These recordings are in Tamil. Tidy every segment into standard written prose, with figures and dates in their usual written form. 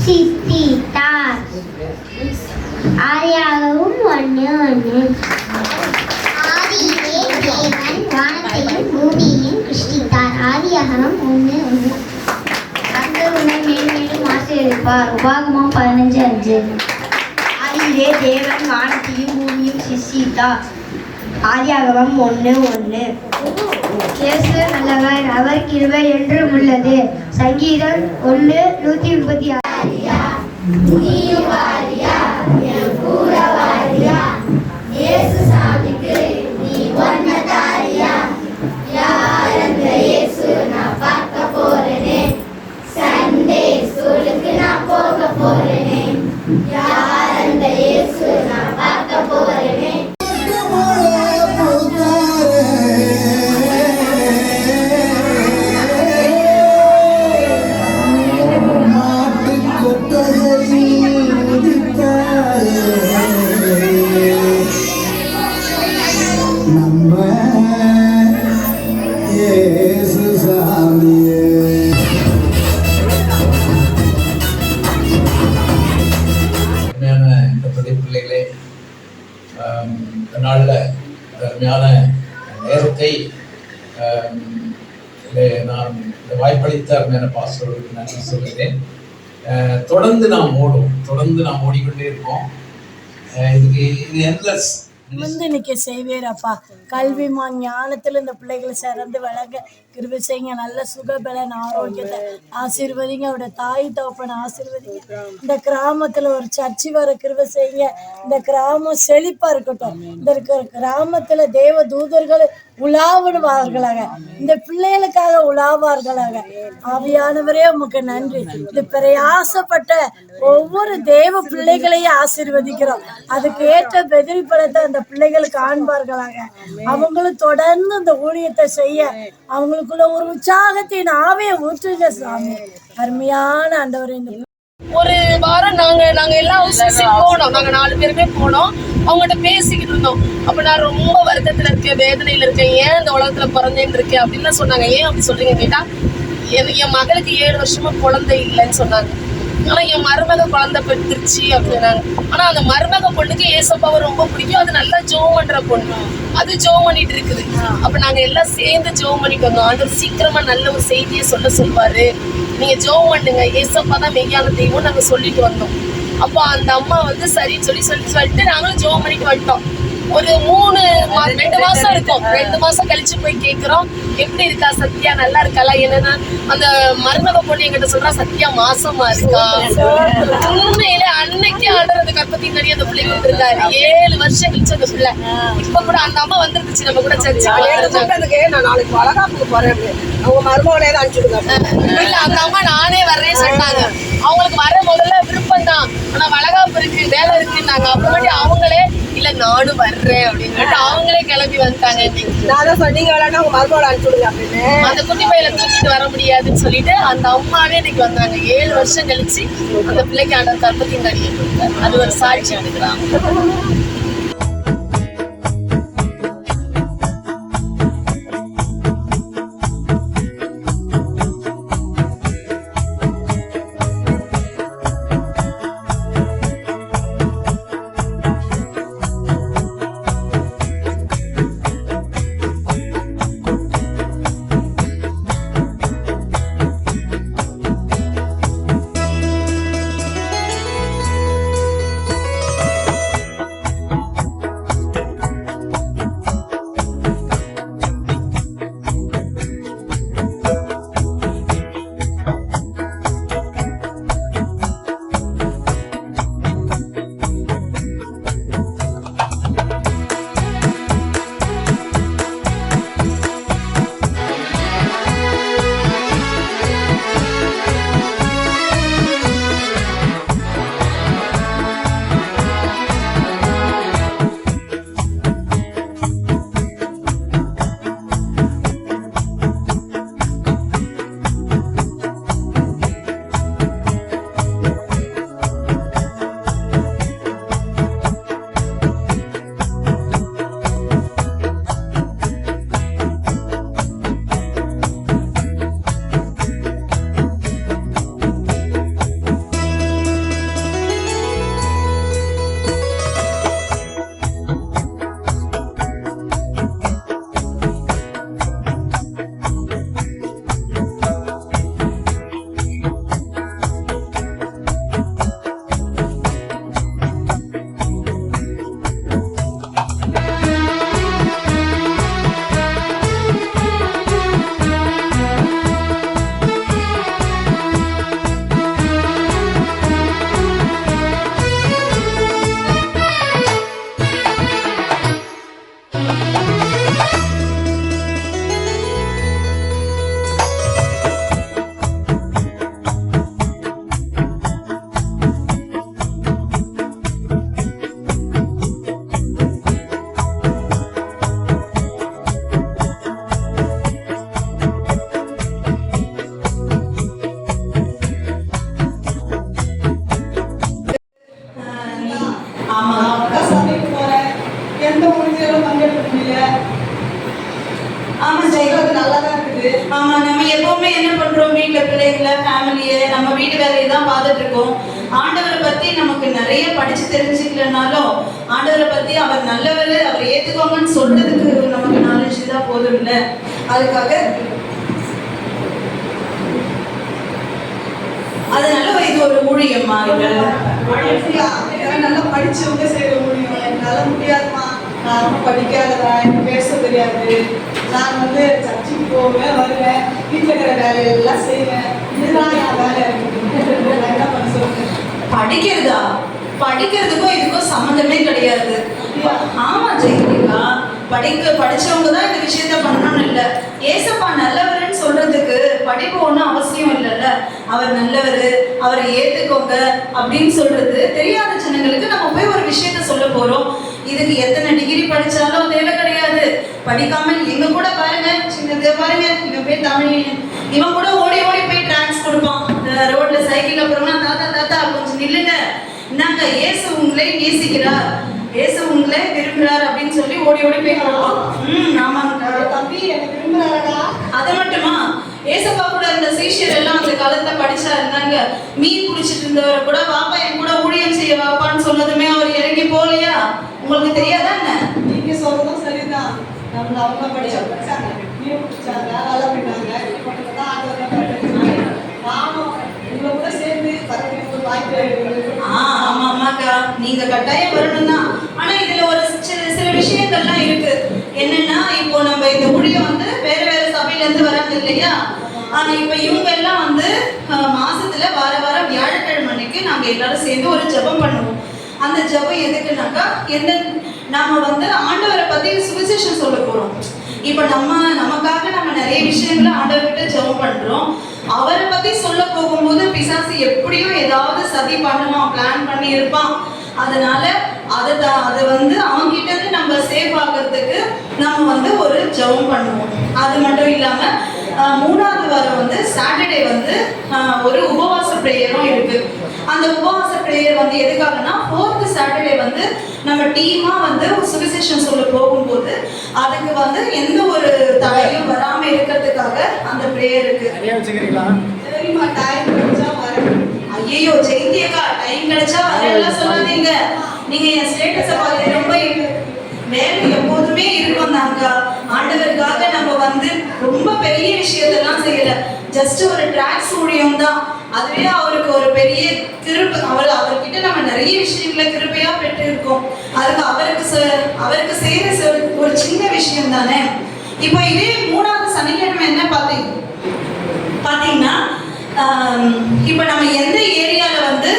சித்தித்தார். ஆதியாகவும் 1:1. ஆதியிலே தேவன் வானத்தையும் பூமியையும் சிருஷ்டித்தார். ஆதியாகமம் 1:1. கர்த்தர் உன்னை மேன்மேலும் ஆசீர்வதிப்பார். உபாகமம் 15:5. ஆதியிலே தேவன் வானத்தையும் பூமியும் சிருஷ்டித்தார். ஆதியாகமம் 1:1. இயேசு நல்லவர், அவர் கிருபை என்றும் உள்ளது. சங்கீதம் 1:136. பிள்ளைகளே, நாளில் அருமையான நேரத்தை நான் வாய்ப்பளித்த அருமையான பாஸ்டர்களுக்கு நன்றி சொல்கிறேன். தொடர்ந்து நாம் ஓடிக்கொண்டே இருக்கோம். இது எண்ட்லெஸ் இன்னைக்கு செய்வீரப்பா. கல்விமான் ஞானத்துல இந்த பிள்ளைகளை சிறந்து வளர்க்க கிருபை செய்யுங்க. நல்ல சுகபலன் ஆரோக்கியத்தை ஆசீர்வதிங்க. அவருடைய தாய் தகப்பனை ஆசீர்வதிங்க. இந்த கிராமத்துல ஒரு சர்ச்சை வர கிருபை செய்யுங்க. இந்த கிராமம் செழிப்பா இருக்கட்டும். இந்த கிராமத்துல தேவ தூதர்கள் உலாவுவார்களாக. இந்த பிள்ளைகளுக்காக உலாவார்களாக. ஆவியானவரே உமக்கு நன்றி. இது பிரயாசப்பட்ட ஒவ்வொரு தேவ பிள்ளைகளையும் ஆசீர்வதிக்கிறோம். அதுக்கு ஏற்ற பெதிரி பலத்தை அந்த பிள்ளைகள் காண்பார்களாக. அவங்களும் தொடர்ந்து இந்த ஊழியத்தை செய்ய அவங்களுக்குள்ள ஒரு உற்சாகத்தின் ஆவியை ஊற்றுங்க சாமி. அருமையான ஆண்டவர். இந்த ஒரு வாரம் நாங்க எல்லாம் போனோம். நாங்க 4 பேருமே போனோம். அவங்ககிட்ட பேசிக்கிட்டு இருந்தோம். அப்ப நான் ரொம்ப வருத்தத்துல இருக்கேன், வேதனையில இருக்கேன், ஏன் இந்த உலகத்துல பிறந்தேன்னு இருக்கேன் அப்படின்னு சொன்னாங்க. ஏன் அப்படி சொல்றீங்க கேட்டா, என் மகளுக்கு 7 வருஷமா குழந்தை இல்லைன்னு சொன்னாங்க. ஆனா என் மருமக குழந்தை பெற்றுருச்சு அப்படின்னாங்க. ஆனா அந்த மருமக பொண்ணுக்கு ஏசப்பாவை ரொம்ப பிடிக்கும். அது நல்லா ஜோம் பண்ற பொண்ணு. அது ஜோம் பண்ணிட்டு இருக்குது. அப்ப நாங்க எல்லாம் சேர்ந்து ஜோம் பண்ணிட்டு வந்தோம். ஆண்டவர் சீக்கிரமா நல்ல ஒரு செய்தியை சொல்லுவாரு, நீங்க ஜோம் பண்ணுங்க, ஏசப்பா தான் மெய்யான தெய்வம் நாங்க சொல்லிட்டு வந்தோம். அப்போ அந்த அம்மா சரின்னு சொல்லிட்டு நாங்களும் ஜோம் பண்ணிட்டு வந்துட்டோம். ஒரு 2 மாசம் இருக்கும். 2 மாசம் கழிச்சு போய் கேட்கிறோம், எப்படி இருக்கா சத்யா, நல்லா இருக்காளா? என்னன்னா அந்த மருமக பொண்ணு என்கிட்ட சொல்றா, சத்யா மாசமா இருக்கா. உண்மையில அன்னைக்கு ஆடுறது கற்பத்தி நடி அந்த பிள்ளை வந்துருக்காரு. 7 வருஷம் கழிச்சு அந்த பிள்ளை. இப்ப கூட அந்த அம்மா வந்துருந்துச்சு நம்ம கூட சர்ச்சை. நான் நாளைக்கு வளகாப்புக்கு போறேன், அவங்க மருமகளே தான் அனுப்பிச்சுடுங்க. இல்ல அந்த அம்மா நானே வர்றேன்னு சொன்னாங்க. அவங்களுக்கு வர முதல்ல விருப்பம் தான், ஆனா வளகாப்பு இருக்கு, வேலை இருக்குன்னாங்க. அப்புறமேட்டு அவங்களே இல்ல நானும் வர்றேன் அப்படின்னு அவங்களே கிளம்பி வந்துட்டாங்க. நான் சொன்னீங்க உங்க மருமகளை அனுப்பிச்சுடுங்க அப்படின்னு. அந்த குட்டி பையில தூக்கிட்டு வர முடியாதுன்னு சொல்லிட்டு அந்த அம்மாவே இன்னைக்கு வந்தாங்க. 7 வருஷம் கழிச்சு அந்த பிள்ளைக்கு ஆண்டவர் கற்பத்தின் அடியை கொடுத்தாரு. அது ஒரு சாட்சி எடுக்கிறாங்க. ஆண்டவரை பத்தி நமக்கு நிறைய படிச்சு தெரிஞ்சுக்கலனாலும் ஆண்டவரை பத்தி அவர் நல்லவர், அவர் ஏத்துக்கோங்கன்னு சொல்றதுக்கு நமக்கு நாலேஜ் தான் போதும் இல்லை. அதுக்காக அதனால இது ஒரு ஊழியம்மா. நல்லா படிச்சவங்க செய்யற ஊழியம். என்னால முடியாதுமா, நான் ரொம்ப படிக்காதவன், எனக்கு பேச தெரியாது. நான் வந்து சர்ச்சுக்கு போவேன், வருவேன், வீட்டில் இருக்கிற வேலையெல்லாம் செய்வேன். இதுதான் என் வேலை. என்ன பண்ண சொல்லுங்க? படிக்கிறதுக்கும் இதுக்கும் சம்மந்தமே கிடையாது. ஆமா ஜெயந்திகா, படிச்சவங்க தான் இந்த விஷயத்த பண்ணணும்னு இல்லை. ஏசப்பா நல்லவர்னு சொல்றதுக்கு படிப்பு ஒன்றும் அவசியம் இல்லைல்ல. அவர் நல்லவர், அவரை ஏத்துக்கோங்க அப்படின்னு சொல்றது தெரியாத ஜனங்களுக்கு நம்ம போய் ஒரு விஷயத்த சொல்ல போறோம். இதுக்கு எத்தனை டிகிரி படிச்சாலும் தேவை கிடையாது. படிக்காம எங்க கூட பாருங்க, சின்னது பாருங்க, இவன் பேர் தமிழ், இவன் கூட ஓடி ஓடி போய் டிரான்ஸ் கொடுப்பான். ரோட்ல சைக்கிள் அப்புறமா தாத்தா தாத்தா கொஞ்சம் நில்லுங்க, நாங்க இயேசு உங்களை நேசிக்கிறார், இயேசு உங்களை விரும்புறார் அப்படின்னு சொல்லி ஓடி ஓடி போய் கொடுப்பான். ஆமாங்க தம்பி, எனக்கு விரும்புறாரா? அது மட்டுமா, ஏசப்பா கூட இந்த சீஷர் எல்லாம் அந்த காலத்துல படிச்சா இருந்தாங்க. மீன் குடிச்சிட்டு இருந்தவரை கூட வாப்பா என் கூட ஊழியம் செய்ய வாப்பான்னு சொன்னதுமே அவர் இறங்கி போகலையா? உங்களுக்கு தெரியாதா என்ன? நீங்க சொல்றதும் சரிதான். அவங்க படிச்சாங்க, மீன் குடிச்சாங்க, வேலை பண்ணாங்க. நானும் உங்களை கூட சேர்ந்து பதவிக்கு வாய்ப்பு. ஆமாக்கா, நீங்க கட்டாயம் வரணும் தான். ஆனா இதுல ஒரு சில விஷயங்கள்லாம் இருக்கு. என்னன்னா, இப்போ நம்ம இந்த ஊழியம் வந்து வேற வேற சபையில இருந்து வராங்க இல்லையா? ஆனா இப்ப இவங்க எல்லாம் வந்து மாசத்துல வாரம் வியாழக்கிழமை அன்னைக்கு நாங்க எல்லாரும் சேர்ந்து ஒரு ஜெபம் பண்ணுவோம். அந்த ஜெபம் எதுக்குனாக்கா, நாம வந்து ஆண்டவரை பத்தி சுவிசேஷம் சொல்ல போறோம். இப்ப நமக்காக நம்ம நிறைய விஷயங்களை ஆண்டவர்கிட்ட ஜெபம் பண்றோம். அவரை பத்தி சொல்ல போகும்போது பிசாசு எப்படியோ ஏதாவது சதி பண்ணுவான், பிளான் பண்ணி இருப்பான். அதனால அதை வந்து அவங்கிட்ட இருந்து நம்ம சேஃப் ஆகிறதுக்கு நம்ம வந்து ஒரு ஜெபம் பண்ணுவோம். அது மட்டும் இல்லாம 3வது வாரம் வந்து சாட்டர்டே வந்து ஒரு உபவாச பிரேயரும் இருக்கு. அந்த உபவாச பிரேயர் வந்து எதுக்காகனா, 4th சாட்டர்டே வந்து நம்ம டீமா வந்து சுவிசேஷம் சொல்ல போகும்போது அதுக்கு வந்து எந்த ஒரு தடையும் வராம இருக்கிறதுக்காக அந்த பிரேயர் இருக்கு. சரிம்மா, டைம் கிடைச்சா வரேன். ஐயோ ஜெயந்தியக்கா, டைம் கிடைச்சா வரலாம் சொல்லாதீங்க. நீங்க என் ஸ்டேட்டஸை பார்த்து ரொம்ப வேலை எப்போதுமே இருக்கும் தாங்க. ஆண்டவருக்காக நம்ம வந்து ரொம்ப பெரிய விஷயத்தெல்லாம் செய்யல, ஜஸ்ட் ஒரு டிராக்ஸ் ஊழியம் தான். அதுவே அவருக்கு ஒரு பெரிய கிருபை. அவர்கிட்ட நம்ம நிறைய விஷயங்களை கிருபையா பெற்று இருக்கோம். அதுக்கு அவருக்கு செய்யற ஒரு சின்ன விஷயம் தானே. இப்போ இதே 3வது சனிக்கிழமை என்ன பாத்தீங்கன்னா, இப்போ நம்ம எந்த ஏரியால வந்து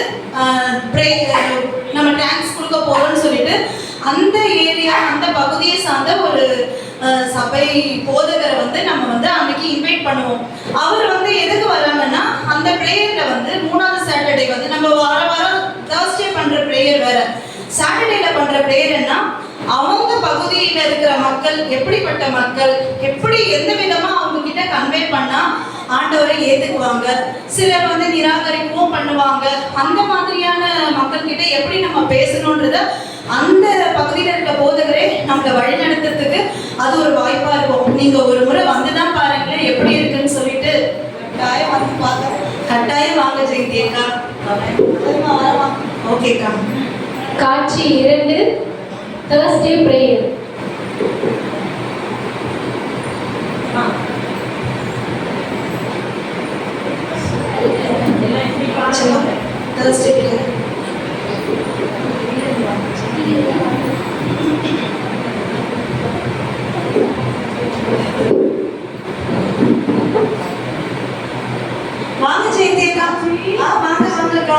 நம்ம டேங்க்ஸ் கொடுக்க போறோம்னு சொல்லிட்டு அந்த ஏரியா, அந்த பகுதியை சார்ந்த ஒரு சபை போதகரை வந்து நம்ம வந்து அன்னைக்கு இன்வைட் பண்ணுவோம். அவர் வந்து எதுக்கு வராங்கன்னா, அந்த பிரேயர்ல வந்து 3வது சாட்டர்டே வந்து நம்ம வாரம் தேர்ஸ்டே பண்ற பிரேயர் வேற, சாட்டர்டேல பண்ற பிரேயர்னா அவங்க பகுதியில இருக்கிற மக்கள் எப்படிப்பட்ட மக்கள், எப்படி எந்த விதமா அவங்க கிட்ட கன்வே பண்ணா ஆண்டவரை ஏத்துக்குவாங்க, சிலர் வந்து நிராகரிக்கவும் பண்ணுவாங்க. அந்த மாதிரியான மக்கள் கிட்ட எப்படி நம்ம பேசணும்ன்றத அந்த பகுதியில் இருக்க போதகரே நம்மளை வழிநடத்துறதுக்கு அது ஒரு வாய்ப்பா இருக்கும். நீங்க ஒரு முறை வந்துதான் பாருங்களேன் எப்படி இருக்குன்னு சொல்லிட்டு. கட்டாயம் வந்து பார்த்தேன். கட்டாயம் வாங்க ஜெயந்தியக்கா. ஓகேக்கா. காட்சி 2, Thursday prayer. Thursday prayer. வாங்க ஜெயந்தியக்கா. வாங்கக்கா.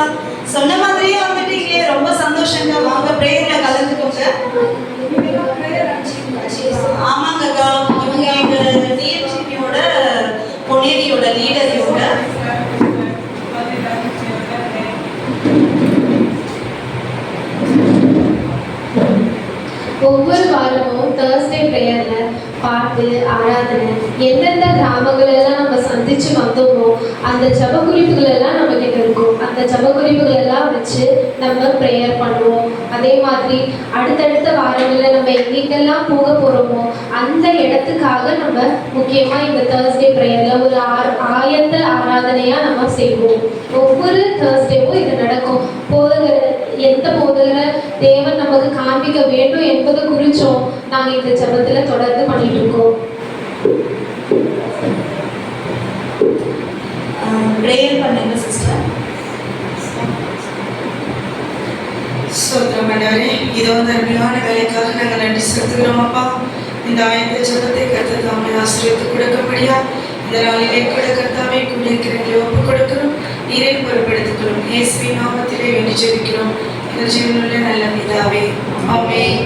சொன்ன மாதிரியே வந்துட்டீங்க, ரொம்ப சந்தோஷங்க. வாங்க பிரேயர்ல கலந்துக்கோங்க. ஆமாங்கக்கா, இவங்க எங்க டிஎம்சிபியோட பொன்னேரியோட லீடர் இவங்க. ஒவ்வொரு வாரமும் Thursday பிரேயர்ல பாட்டு, ஆராதனை, எந்தெந்த கிராமங்கள் எல்லாம் நம்ம சந்திச்சு வந்தோமோ அந்த ஜப குறிப்புகள் எல்லாம் நம்ம கிட்ட இருக்கும். அந்த ஜப குறிப்புகள் எல்லாம் வச்சு நம்ம ப்ரேயர் பண்ணுவோம். அதே மாதிரி அடுத்தடுத்த வாரங்களில் நம்ம எங்கெங்கெல்லாம் போக போறோமோ அந்த இடத்துக்காக நம்ம முக்கியமா இந்த தேர்ஸ்டே ப்ரேயர்ல ஒரு ஆயத்த ஆராதனையா நம்ம செய்வோம். ஒவ்வொரு தேர்ஸ்டேவும் இது நடக்கும். எந்த போதகரை தேவன் நமக்கு காண்பிக்க வேண்டும் என்பது குறிச்சும் நாங்கள் இந்த ஜபத்துல தொடர்ந்து பண்ணிட்டு இருக்கோம். ப்ரேயர் பண்ணுங்க சிஸ்டர். ஸ்தோத்திரம் ஆண்டவரே, இது வந்து அருமையான வேலைக்காக நாங்கள் நன்றி செலுத்துகிறோம் அப்பா. இந்த ஆயத்த ஜபத்தை கர்த்தர் தாமே ஆசீர்வதித்து கொடுக்கபடியா இந்த நாளிலே கூட கர்த்தாவே கூடியிருக்கிறவங்களை ஒப்புக் கொடுக்கிறோம். நீரை பொறுப்படுத்திக்கிறோம். இயேசுவின் நாமத்திலே வேண்டி ஜெபிக்கிறோம் எங்கள் ஜீவனுள்ள நல்ல பிதாவே, ஆமென்.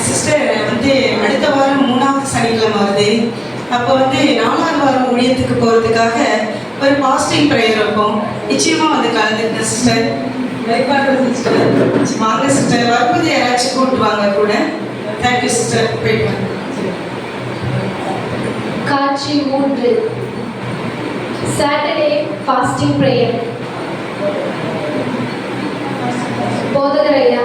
சிஸ்டர் வந்து அடுத்த வாரம் 3வது சனிக்கிழமை வருது. அப்போ வந்து 4வது வாரம் ஊழியத்துக்கு போகிறதுக்காக ஒரு பாஸ்டிங் ப்ரேயர் வைப்போம். நிச்சயமா வந்து கலந்துக்கிட்டேன் சிஸ்டர். வாங்க சிஸ்டர், வரும்போது யாராச்சும் கூப்பிட்டு வாங்க கூட. தேங்க்யூ சிஸ்டர், போயிட்டு வாங்க. காட்சி 3 சாட்டர்டே ஃபாஸ்டிங் ப்ரேயர். போதகர் ஐயா